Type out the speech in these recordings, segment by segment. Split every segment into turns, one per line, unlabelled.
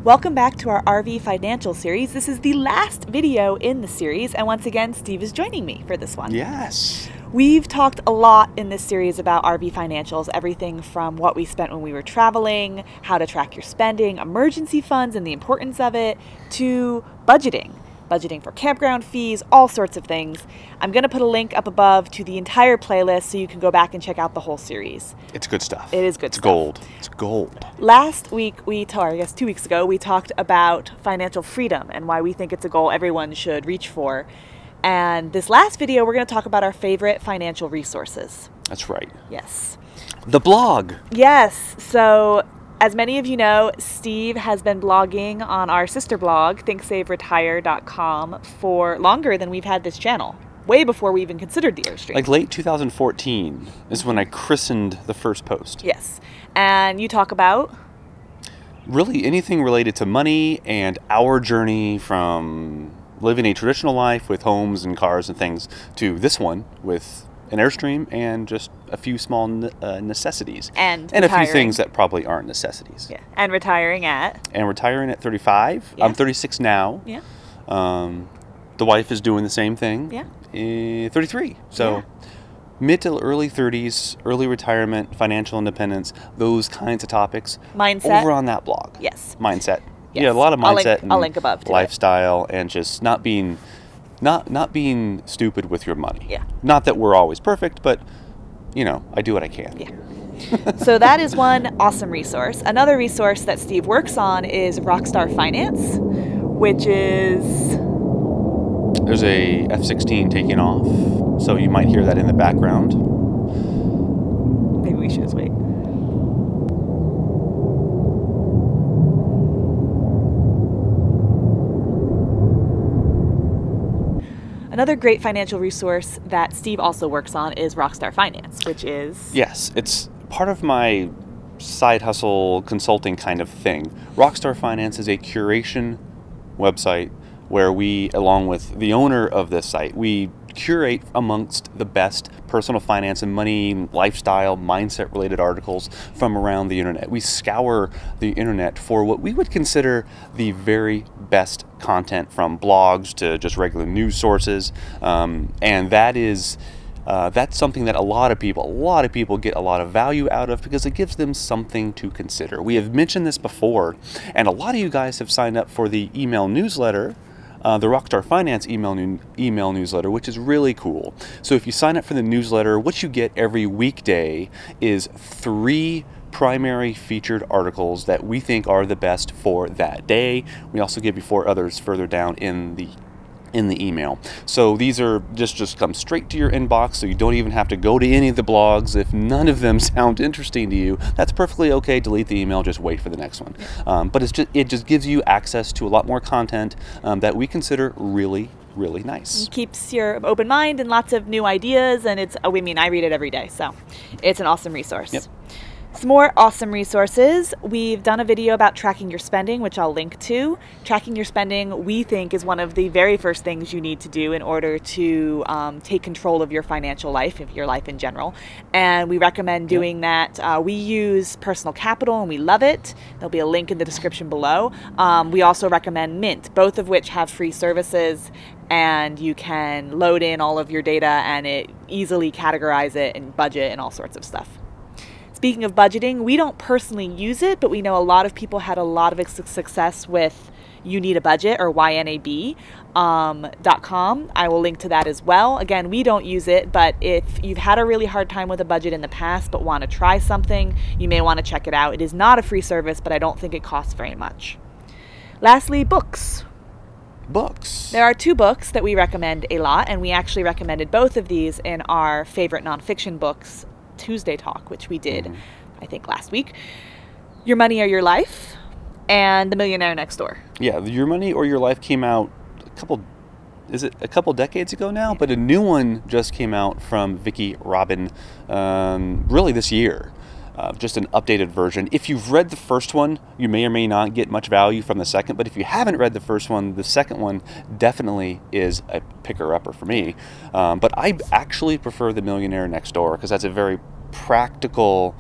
Welcome back to our RV Financial series. This is the last video in the series, and once again, Steve is joining me for this one.
Yes.
We've talked a lot in this series about RV financials, everything from what we spent when we were traveling, how to track your spending, emergency funds and the importance of it, to budgeting for campground fees, all sorts of things. I'm going to put a link up above to the entire playlist so you can go back and check out the whole series.
It's good stuff.
It is good
stuff.
It's
gold. It's gold.
Last week, or I guess 2 weeks ago, we talked about financial freedom and why we think it's a goal everyone should reach for. And this last video, we're going to talk about our favorite financial resources.
That's right.
Yes.
The blog.
Yes. So, as many of you know, Steve has been blogging on our sister blog, thinksaveretire.com, for longer than we've had this channel. Way before we even considered the Airstream.
Like late 2014 is when I christened the first post.
Yes. And you talk about?
Really anything related to money and our journey from living a traditional life with homes and cars and things to this one with an Airstream and just a few small necessities.
And
a few things that probably aren't necessities.
Yeah. And retiring at?
And retiring at 35.
Yeah.
I'm 36 now.
Yeah.
The wife is doing the same thing.
Yeah.
33. So mid to early 30s, early retirement, financial independence, those kinds of topics.
Mindset.
Over on that blog.
Yes.
Mindset.
Yes.
Yeah, a lot of mindset
I'll link above to
lifestyle and just not being stupid with your money.
Yeah.
Not that we're always perfect, but you know, I do what I can.
Yeah. So that is one awesome resource. Another resource that Steve works on is Rockstar Finance, which is...
There's a F-16 taking off, so you might hear that in the background.
Maybe we should just wait. Another great financial resource that Steve also works on is Rockstar Finance, which is...
Yes, it's part of my side hustle consulting kind of thing. Rockstar Finance is a curation website where we, along with the owner of this site, we curate amongst the best personal finance and money, lifestyle, mindset related articles from around the internet. We scour the internet for what we would consider the very best content, from blogs to just regular news sources, and that's something that a lot of people get a lot of value out of because it gives them something to consider. We have mentioned this before, and a lot of you guys have signed up for the email newsletter, the Rockstar Finance email newsletter, which is really cool. So if you sign up for the newsletter, what you get every weekday is 3 primary featured articles that we think are the best for that day. We also give you 4 others further down in the email. So these are just come straight to your inbox, so you don't even have to go to any of the blogs. If none of them sound interesting to you, that's perfectly okay. Delete the email, just wait for the next one. But it just gives you access to a lot more content that we consider really nice.
It keeps your open mind and lots of new ideas, and I read it every day, so it's an awesome resource.
Yep.
Some more awesome resources. We've done a video about tracking your spending, which I'll link to. Tracking your spending, we think, is one of the very first things you need to do in order to take control of your financial life, of your life in general. And we recommend doing that. We use Personal Capital, and we love it. There'll be a link in the description below. We also recommend Mint, both of which have free services, and you can load in all of your data and it easily categorize it and budget and all sorts of stuff. Speaking of budgeting, we don't personally use it, but we know a lot of people had a lot of success with You Need a Budget, or YNAB.com. I will link to that as well. Again, we don't use it, but if you've had a really hard time with a budget in the past but want to try something, you may want to check it out. It is not a free service, but I don't think it costs very much. Lastly, books.
Books.
There are 2 books that we recommend a lot, and we actually recommended both of these in our favorite nonfiction books Tuesday talk, which we did, I think, last week. Your Money or Your Life and The Millionaire Next Door. Yeah,
Your Money or Your Life came out a couple decades ago now, but a new one just came out from Vicki Robin really this year. Just an updated version. If you've read the first one, you may or may not get much value from the second, but if you haven't read the first one, the second one definitely is a picker-upper for me. But I actually prefer The Millionaire Next Door because that's a very practical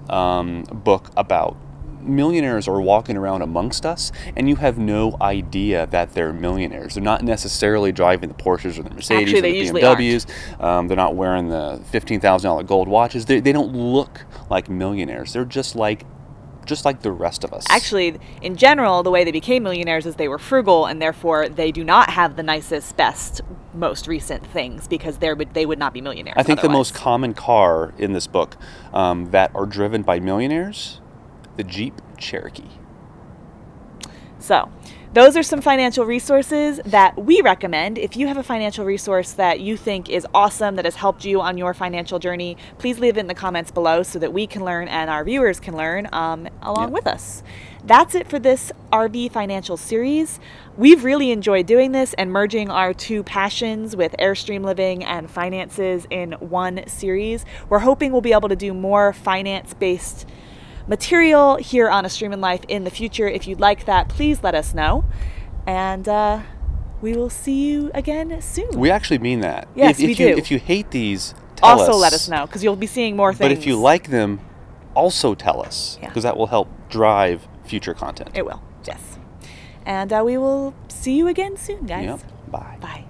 book about millionaires are walking around amongst us, and you have no idea that they're millionaires. They're not necessarily driving the Porsches or the Mercedes
Actually,
or
they
the
usually
BMWs. They're not wearing the $15,000 gold watches. They don't look like millionaires. They're just like the rest of us.
Actually, in general, the way they became millionaires is they were frugal, and therefore they do not have the nicest, best, most recent things, because they would not be millionaires.
I think
otherwise.
the most common car in this book that are driven by millionaires, the Jeep Cherokee.
So, those are some financial resources that we recommend. If you have a financial resource that you think is awesome, that has helped you on your financial journey, please leave it in the comments below so that we can learn and our viewers can learn along with us. That's it for this RV financial series. We've really enjoyed doing this and merging our two passions with Airstream living and finances in one series. We're hoping we'll be able to do more finance-based material here on A Stream in Life in the future. If you'd like that, please let us know, and we will see you again soon.
We actually mean that.
Yes, we do.
If you hate these, tell us.
Also let us know, because you'll be seeing more things.
But if you like them, also tell us, because that will help drive future content.
It will, yes. And we will see you again soon, guys.
Yep. Bye.
Bye.